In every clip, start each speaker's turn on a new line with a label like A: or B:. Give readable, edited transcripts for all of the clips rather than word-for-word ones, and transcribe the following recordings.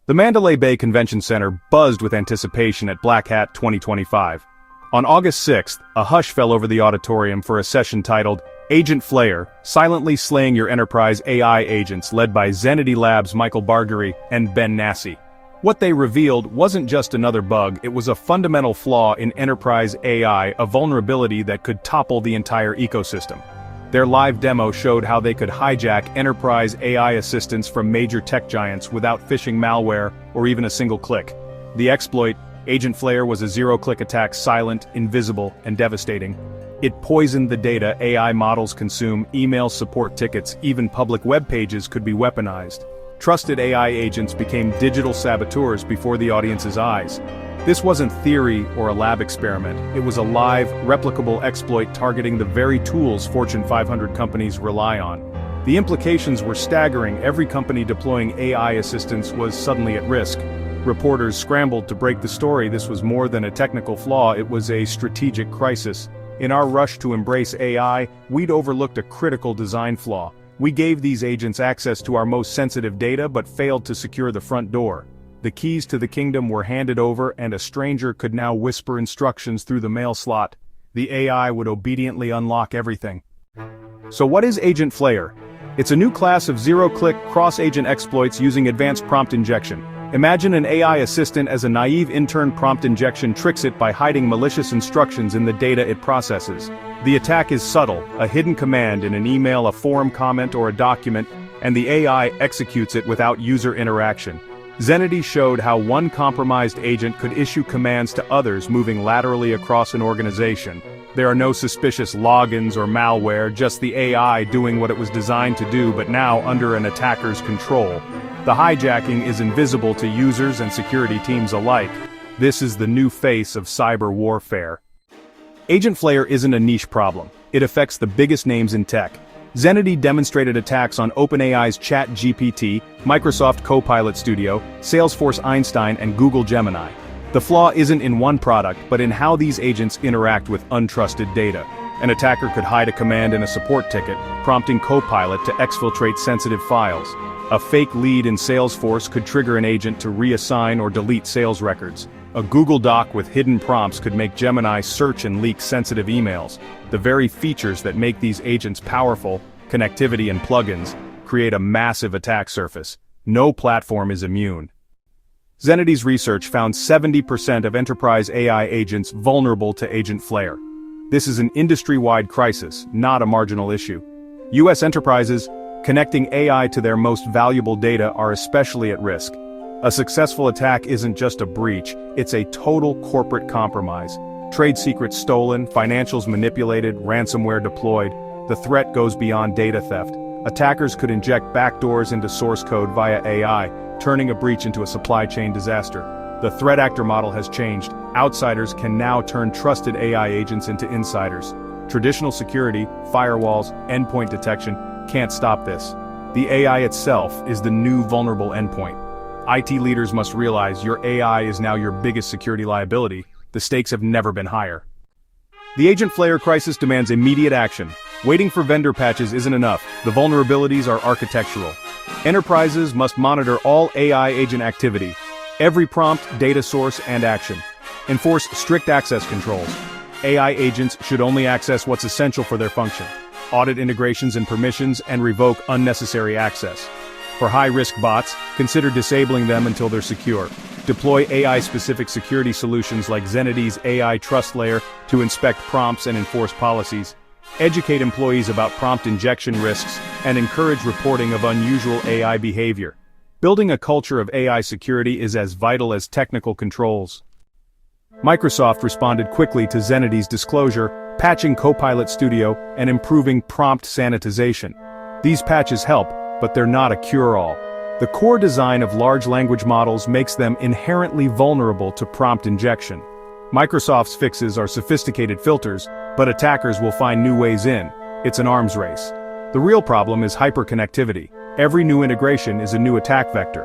A: The Mandalay Bay Convention Center buzzed with anticipation at Black Hat 2025. On August 6th, a hush fell over the auditorium for a session titled AgentFlayer, Silently Slaying Your Enterprise AI Agents, led by Zenity Labs' Michael Bargary and Ben Nassi. What they revealed wasn't just another bug, it was a fundamental flaw in enterprise AI, a vulnerability that could topple the entire ecosystem. Their live demo showed how they could hijack enterprise AI assistants from major tech giants without phishing malware or even a single click. The exploit, AgentFlayer, was a zero-click attack, silent, invisible, and devastating. It poisoned the data AI models consume, email support tickets, even public web pages could be weaponized. Trusted AI agents became digital saboteurs before the audience's eyes. This wasn't theory or a lab experiment, it was a live, replicable exploit targeting the very tools Fortune 500 companies rely on. The implications were staggering. Every company deploying AI assistants was suddenly at risk. Reporters scrambled to break the story. This was more than a technical flaw, it was a strategic crisis. In our rush to embrace AI, we'd overlooked a critical design flaw. We gave these agents access to our most sensitive data but failed to secure the front door. The keys to the kingdom were handed over and a stranger could now whisper instructions through the mail slot. The AI would obediently unlock everything. So what is AgentFlayer? It's a new class of zero-click, cross-agent exploits using advanced prompt injection. Imagine an AI assistant as a naive intern. Prompt injection tricks it by hiding malicious instructions in the data it processes. The attack is subtle, a hidden command in an email, a forum comment, or a document, and the AI executes it without user interaction. Zenity showed how one compromised agent could issue commands to others moving laterally across an organization. There are no suspicious logins or malware, just the AI doing what it was designed to do but now under an attacker's control. The hijacking is invisible to users and security teams alike. This is the new face of cyber warfare. AgentFlayer isn't a niche problem. It affects the biggest names in tech. Zenity demonstrated attacks on OpenAI's ChatGPT, Microsoft Copilot Studio, Salesforce Einstein, and Google Gemini. The flaw isn't in one product, but in how these agents interact with untrusted data. An attacker could hide a command in a support ticket, prompting Copilot to exfiltrate sensitive files. A fake lead in Salesforce could trigger an agent to reassign or delete sales records. A Google Doc with hidden prompts could make Gemini search and leak sensitive emails. The very features that make these agents powerful, connectivity and plugins, create a massive attack surface. No platform is immune. Zenity's research found 70% of enterprise AI agents vulnerable to AgentFlayer. This is an industry-wide crisis, not a marginal issue. US enterprises connecting AI to their most valuable data are especially at risk. A successful attack isn't just a breach, it's a total corporate compromise. Trade secrets stolen, financials manipulated, ransomware deployed. The threat goes beyond data theft. Attackers could inject backdoors into source code via AI, turning a breach into a supply chain disaster. The threat actor model has changed. Outsiders can now turn trusted AI agents into insiders. Traditional security, firewalls, endpoint detection can't stop this. The AI itself is the new vulnerable endpoint. IT leaders must realize your AI is now your biggest security liability. The stakes have never been higher. The AgentFlayer crisis demands immediate action. Waiting for vendor patches isn't enough. The vulnerabilities are architectural. Enterprises must monitor all AI agent activity, every prompt, data source, and action. Enforce strict access controls. AI agents should only access what's essential for their function. Audit integrations and permissions and revoke unnecessary access. For high-risk bots, consider disabling them until they're secure. Deploy AI-specific security solutions like Zenity's AI Trust Layer to inspect prompts and enforce policies. Educate employees about prompt injection risks and encourage reporting of unusual AI behavior. Building a culture of AI security is as vital as technical controls. Microsoft responded quickly to Zenity's disclosure, patching Copilot Studio and improving prompt sanitization. These patches help, but they're not a cure-all. The core design of large language models makes them inherently vulnerable to prompt injection. Microsoft's fixes are sophisticated filters, but attackers will find new ways in. It's an arms race. The real problem is hyperconnectivity. Every new integration is a new attack vector.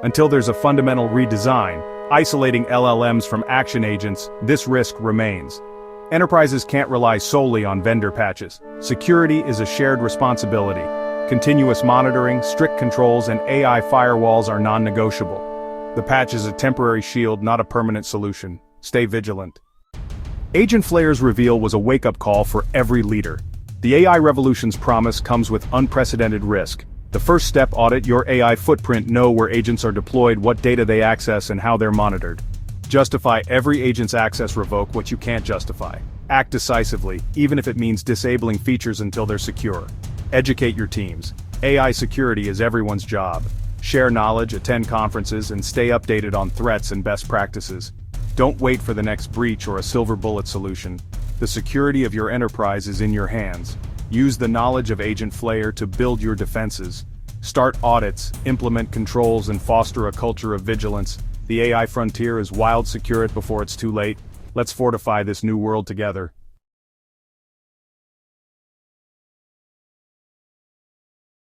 A: Until there's a fundamental redesign, isolating LLMs from action agents, this risk remains. Enterprises can't rely solely on vendor patches. Security is a shared responsibility. Continuous monitoring, strict controls, and AI firewalls are non-negotiable. The patch is a temporary shield, not a permanent solution. Stay vigilant. AgentFlayer's reveal was a wake-up call for every leader. The AI revolution's promise comes with unprecedented risk. The first step: audit your AI footprint, know where agents are deployed, what data they access, and how they're monitored. Justify every agent's access, revoke what you can't justify. Act decisively, even if it means disabling features until they're secure. Educate your teams. AI security is everyone's job. Share knowledge, attend conferences, and stay updated on threats and best practices. Don't wait for the next breach or a silver bullet solution. The security of your enterprise is in your hands. Use the knowledge of AgentFlayer to build your defenses. Start audits, implement controls, and foster a culture of vigilance. The AI frontier is wild. Secure it before it's too late. Let's fortify this new world together.